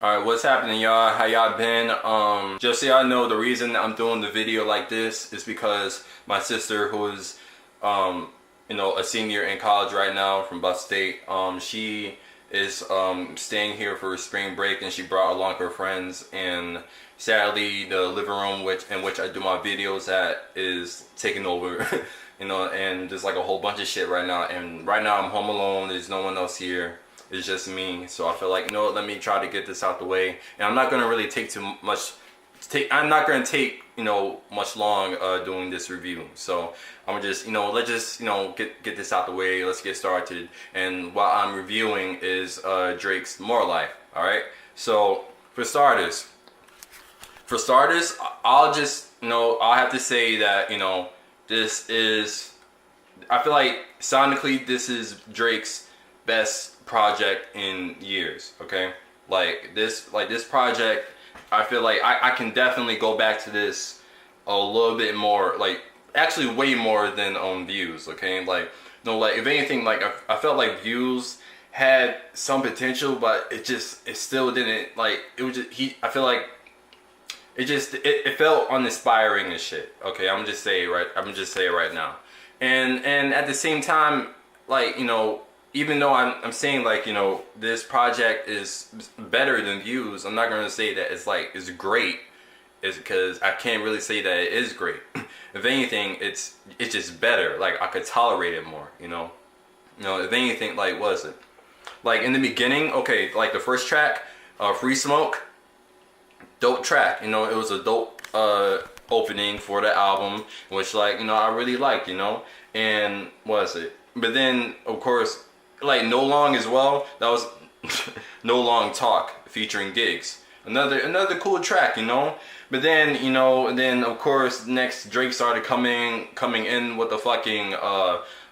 Alright, what's happening, y'all? How y'all been? Just so y'all know, the reason I'm doing the video like this is because my sister, who is, a senior in college right now from Buff State, she is staying here for spring break, and she brought along her friends. And sadly, the living room in which I do my videos at is taking over, and there's like a whole bunch of shit right now. And right now, I'm home alone. There's no one else here. It's just me, so I feel like, let me try to get this out the way. And I'm not gonna really take too much. I'm not gonna take much long doing this review. So I'm just let's just get this out the way. Let's get started. And what I'm reviewing is Drake's More Life. All right. So for starters, I'll just I'll have to say that this is. I feel like sonically this is Drake's best project in years. Okay, like this project, I feel like I can definitely go back to this a little bit more, like actually way more than on Views. Okay, like no, like if anything, like I felt like Views had some potential, but it still didn't, like it was just I feel like it felt uninspiring and shit. Okay, I'm gonna just say it right now. And at the same time, like even though I'm saying like this project is better than Views, I'm not gonna say that it's great. Is because I can't really say that it is great. If anything, it's just better. Like I could tolerate it more. If anything, like what is it? Like in the beginning, okay, like the first track, Free Smoke, dope track. It was a dope opening for the album, which like I really liked. And what is it? But then of course, like No Long as well. That was No Long Talk featuring Gigs. Another cool track. But then and then of course next Drake started coming in with the fucking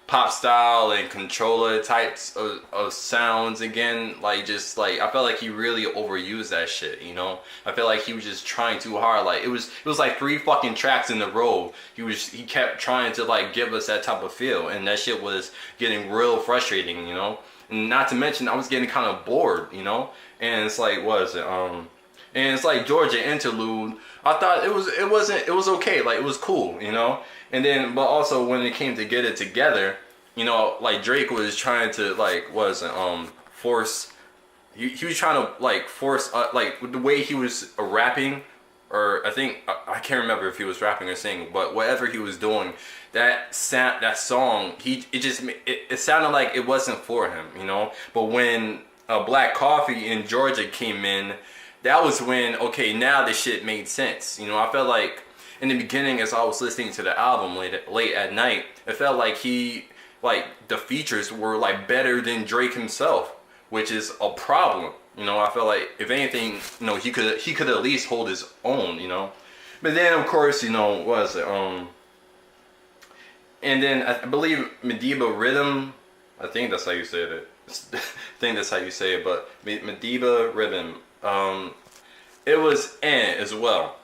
pop style and controller types of sounds again. Like just like I felt like he really overused that shit. I felt like he was just trying too hard. Like it was like 3 fucking tracks in a row. He kept trying to like give us that type of feel, and that shit was getting real frustrating. And not to mention I was getting kind of bored. And it's like, what is it? And it's like Georgia Interlude. I thought it was okay. Like it was cool. And then, but also when it came to Get It Together, like Drake was trying to like force. He was trying to like force like with the way he was rapping, or I think I can't remember if he was rapping or singing, but whatever he was doing, that song, it sounded like it wasn't for him. But when Black Coffee in Georgia came in, that was when, okay, now this shit made sense. I felt like in the beginning, as I was listening to the album late at night, it felt like the features were like better than Drake himself, which is a problem. I felt like if anything, he could at least hold his own. But then of course, what was it? And then I believe Mediba Rhythm. I think that's how you say it. I think that's how you say it. But Mediba Rhythm. It was as well.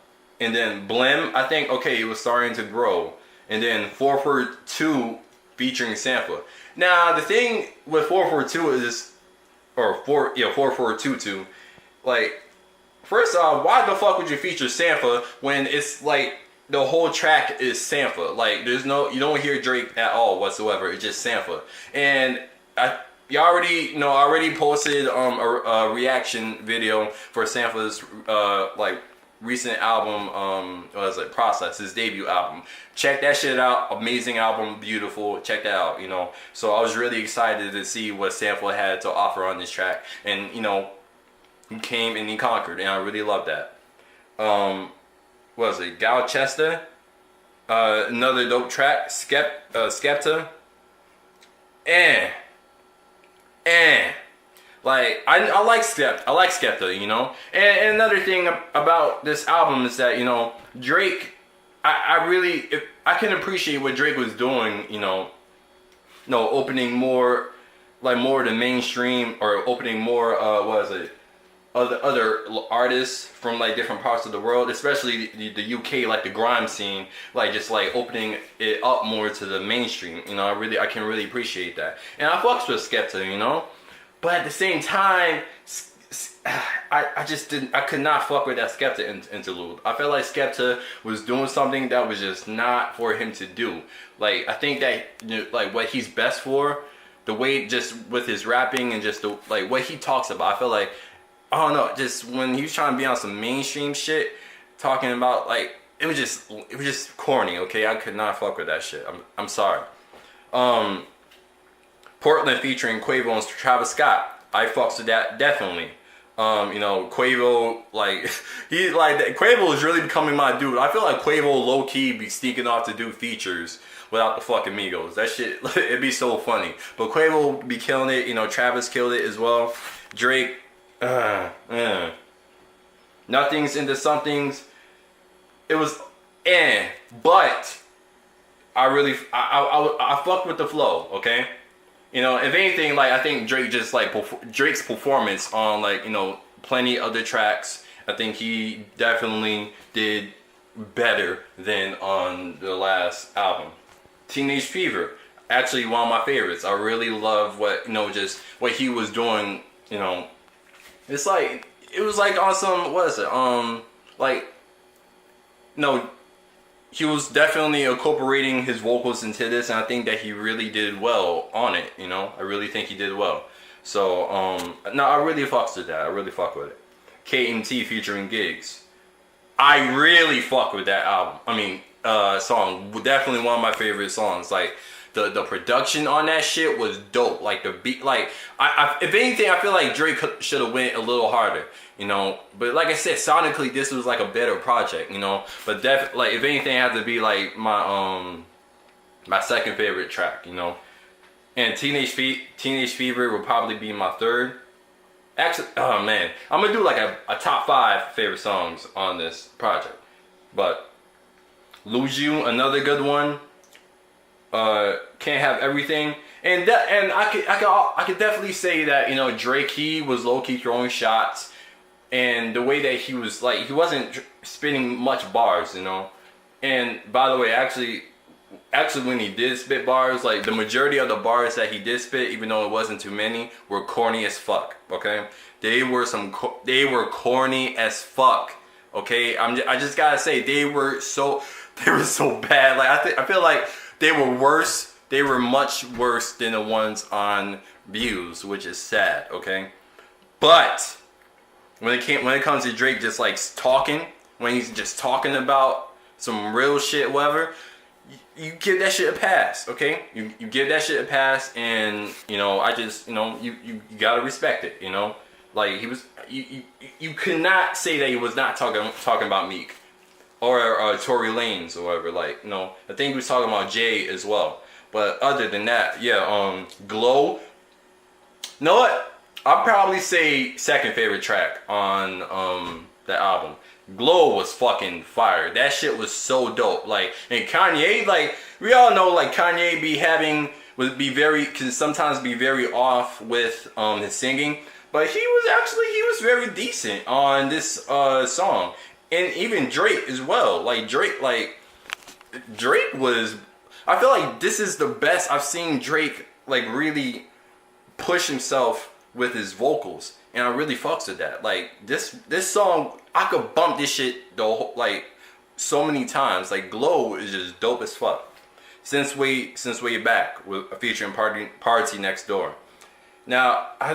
And then Blim, I think, okay, it was starting to grow. And then 442 featuring Sampler. Now, the thing with 442 is, or 4422, like, first off, why the fuck would you feature Sampler when it's like the whole track is Sampler? Like, you don't hear Drake at all whatsoever. It's just Sampler. And I already posted a reaction video for Sampler's like recent album, what was it, Process, his debut album. Check that shit out. Amazing album, beautiful. Check that out. So I was really excited to see what Sampler had to offer on this track, and he came and he conquered, and I really love that. What was it, Galchester? Another dope track, Skepta. Like I like Skepta, And another thing about this album is that Drake, I can appreciate what Drake was doing, opening more of the mainstream, or opening more other artists from like different parts of the world, especially the UK, like the grime scene, like just like opening it up more to the mainstream. I can really appreciate that, and I fucks with Skepta, But at the same time, I just didn't. I could not fuck with that Skepta interlude. I felt like Skepta was doing something that was just not for him to do. Like I think that like what he's best for, the way just with his rapping and just the like what he talks about. I feel like I don't know, just when he was trying to be on some mainstream shit, talking about like it was just corny. Okay, I could not fuck with that shit. I'm sorry. Portland featuring Quavo and Travis Scott. I fucks with that definitely. Quavo, like, he, like, Quavo is really becoming my dude. I feel like Quavo low-key be sneaking off to do features without the fucking Migos. That shit, it'd be so funny. But Quavo be killing it, Travis killed it as well. Drake, Nothing's into somethings. It was, but I fucked with the flow, okay? If anything, like I think Drake just like Drake's performance on like plenty other tracks. I think he definitely did better than on the last album. Teenage Fever, actually one of my favorites. I really love what just what he was doing. It's like it was like on some what is it he was definitely incorporating his vocals into this, and I think that he really did well on it. I really think he did well. So no, I really fucks with that. I really fuck with it. KMT featuring Gigs. I really fuck with that album. Song. Definitely one of my favorite songs. Like the production on that shit was dope. Like the beat. Like if anything, I feel like Drake should have went a little harder. But like I said, sonically this was like a better project, But like if anything, it had to be like my second favorite track, And Teenage Fever will probably be my third. Actually, oh man, I'm gonna do like a top 5 favorite songs on this project. But Lose You, another good one. Can't Have Everything. And I could definitely say that Drake, he was low key throwing shots. And the way that he was like, he wasn't spitting much bars, And by the way, actually when he did spit bars, like the majority of the bars that he did spit, even though it wasn't too many, were corny as fuck. Okay, they were corny as fuck. Okay, I just gotta say they were so bad. Like I feel like they were worse. They were much worse than the ones on Views, which is sad. Okay, but when it comes to Drake just like talking, when he's just talking about some real shit, whatever, you give that shit a pass, okay? You give that shit a pass, and I just you gotta respect it, Like he was, you could not say that he was not talking about Meek or Tory Lanez or whatever. Like I think he was talking about Jay as well. But other than that, yeah, Glow. You know what? I'll probably say second favorite track on the album. Glow was fucking fire. That shit was so dope. Like, and Kanye, like we all know, like Kanye can sometimes be very off with his singing, but he was very decent on this song, and even Drake as well. Drake was. I feel like this is the best I've seen Drake like really push himself with his vocals, and I really fucks with that. Like this song, I could bump this shit like so many times. Like Glow is just dope as fuck. Since way back with featuring Party Next Door. Now I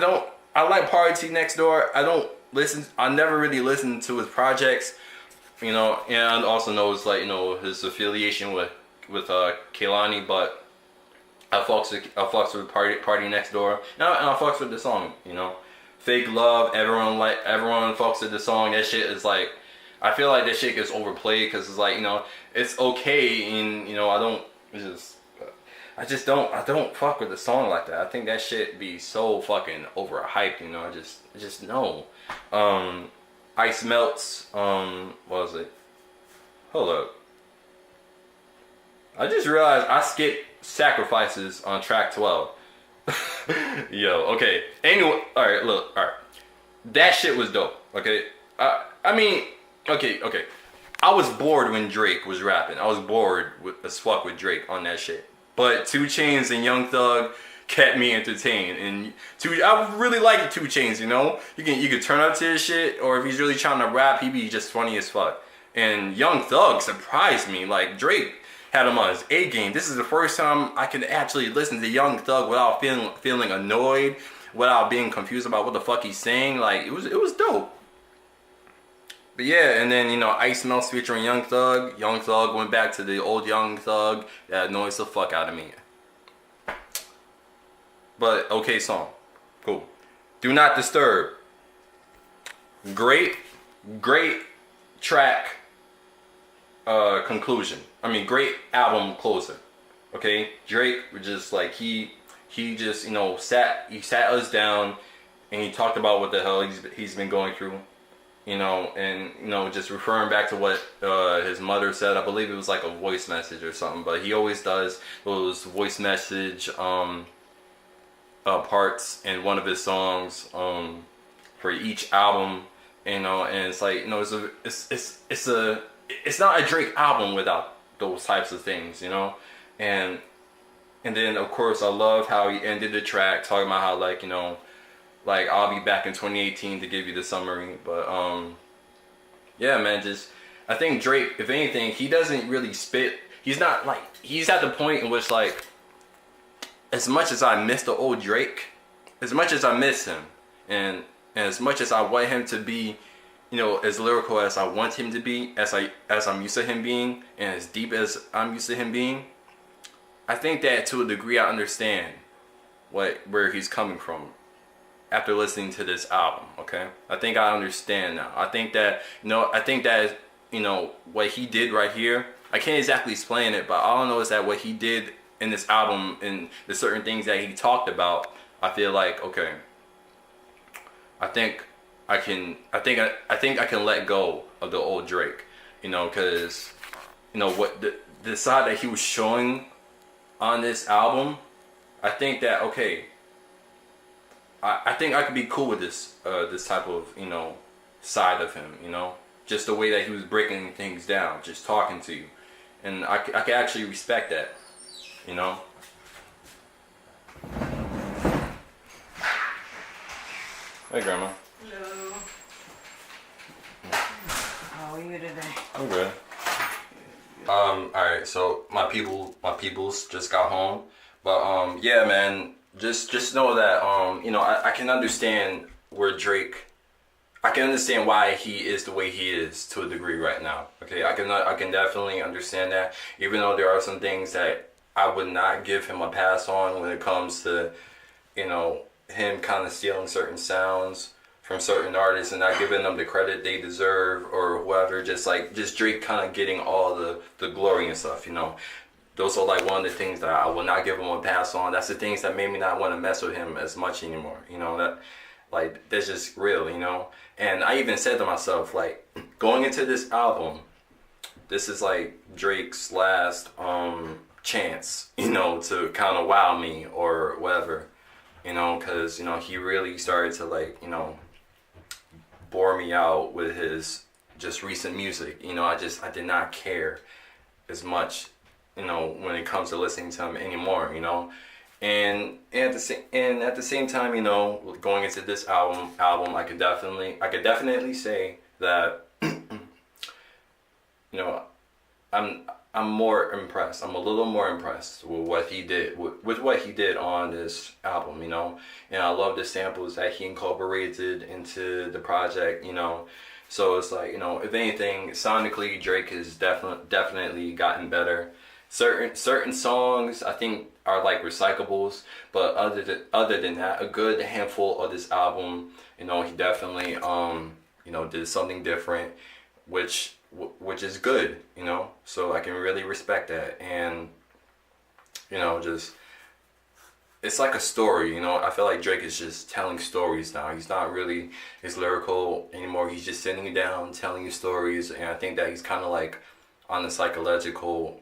like Party Next Door. I never really listened to his projects, and I also know it's like his affiliation with Kehlani, but I fucks with Party Next Door, and I fucks with the song, Fake Love. Everyone fucks with the song. That shit is like, I feel like that shit gets overplayed because it's like it's okay, and I don't fuck with the song like that. I think that shit be so fucking overhyped, I just know. Ice Melts. What was it? Hold up. I just realized I skipped Sacrifices on track 12. Yo, okay. Anyway, alright. That shit was dope, okay? Okay. I was bored when Drake was rapping. I was bored as fuck with Drake on that shit. But 2 Chainz and Young Thug, kept me entertained. And I really like 2 Chainz, you know? You can turn up to his shit, or if he's really trying to rap, he be just funny as fuck. And Young Thug surprised me. Like, Drake had him on his A game. This is the first time I can actually listen to Young Thug without feeling annoyed, without being confused about what the fuck he's saying. Like, it was dope. But yeah, and then, you know, Ice Melts featuring Young Thug. Young Thug went back to the old Young Thug. That annoys the fuck out of me. But, okay song. Cool. Do Not Disturb. Great track conclusion. I mean, great album closer. Okay? Drake was just like, he just, you know, sat us down and he talked about what the hell he's been going through. You know, and, you know, just referring back to what his mother said. I believe it was like a voice message or something, but he always does those voice message parts in one of his songs for each album. You know, and it's like, you know, it's not a Drake album without those types of things, you know. And then of course I love how he ended the track talking about how, like, you know, like, I'll be back in 2018 to give you the summary. But yeah, man, just, I think Drake, if anything, he doesn't really spit. He's not like, he's at the point in which, like, as much as I miss the old Drake, as much as I miss him, and as much as I want him to be, you know, as lyrical as I want him to be, as I'm used to him being, and as deep as I'm used to him being, I think that to a degree I understand where he's coming from after listening to this album. Okay, I think I understand now. I think that, you know, what he did right here, I can't exactly explain it, but all I know is that what he did in this album and the certain things that he talked about, I feel like, okay, I think I can let go of the old Drake, you know, because, you know, what the side that he was showing on this album, I think that, okay, I think I could be cool with this type of, you know, side of him, you know, just the way that he was breaking things down, just talking to you, and I can actually respect that, you know. Hey, Grandma. Hello. How are you today? I'm good. Alright, so my peoples just got home. But yeah, man, just know that you know, I can understand where Drake, I can understand why he is the way he is to a degree right now. Okay, I can definitely understand that, even though there are some things that I would not give him a pass on when it comes to, you know, him kind of stealing certain sounds from certain artists and not giving them the credit they deserve or whoever. Just Drake kind of getting all the glory and stuff, you know. Those are like one of the things that I will not give him a pass on. That's the things that made me not want to mess with him as much anymore, you know. That, like, that's just real, you know. And I even said to myself, like, going into this album, this is like Drake's last chance, you know, to kind of wow me or whatever, you know, because, you know, he really started to, like, you know, bore me out with his just recent music. You know, I did not care as much, you know, when it comes to listening to him anymore, you know. And at the same time, you know, going into this album, I could definitely say that you know, I'm more impressed. I'm a little more impressed with what he did, with what he did on this album, you know. And I love the samples that he incorporated into the project, you know. So it's like, you know, if anything, sonically, Drake has definitely gotten better. Certain songs I think are like recyclables, but other than that, a good handful of this album, you know, he definitely you know, did something different, which is good, you know. So I can really respect that. And, you know, just, it's like a story, you know. I feel like Drake is just telling stories now. He's not really as lyrical anymore. He's just sitting down telling you stories. And I think that he's kind of like on the psychological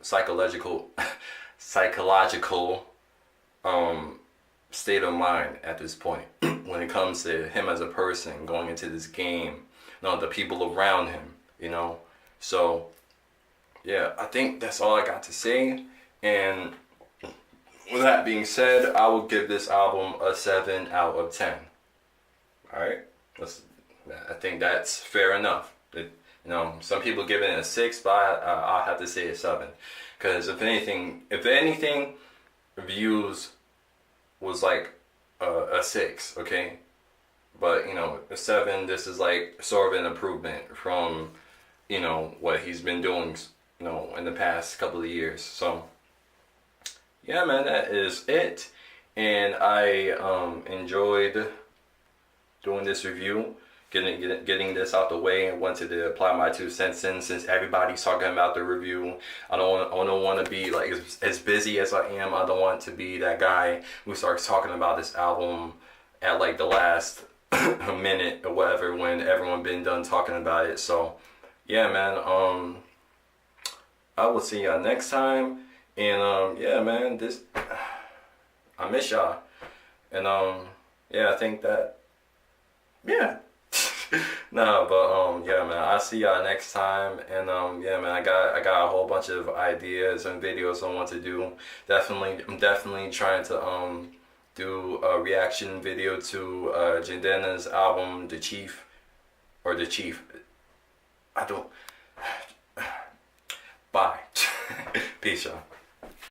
state of mind at this point when it comes to him as a person going into this game, you know, the people around him, you know. So yeah, I think that's all I got to say. And with that being said, I will give this album a 7 out of 10. All right, I think that's fair enough. Some people give it a 6, but I'll have to say a 7, because if anything, reviews was like a 6, okay, but a 7. This is like sort of an improvement from what he's been doing in the past couple of years. So yeah, man, that is it. And I enjoyed doing this review, getting this out the way, and wanted to apply my 2 cents in, since everybody's talking about the review. I don't want to be like as busy as I am. I don't want to be that guy who starts talking about this album at like the last minute or whatever, when everyone been done talking about it. So yeah, man, I will see y'all next time. And yeah, man, I miss y'all. And yeah, I think that, yeah. No, but yeah, man, I'll see y'all next time. And yeah, man, I got a whole bunch of ideas and videos I want to do. I'm definitely trying to do a reaction video to Jindena's album, The Chief. I don't. Bye. Peace, y'all.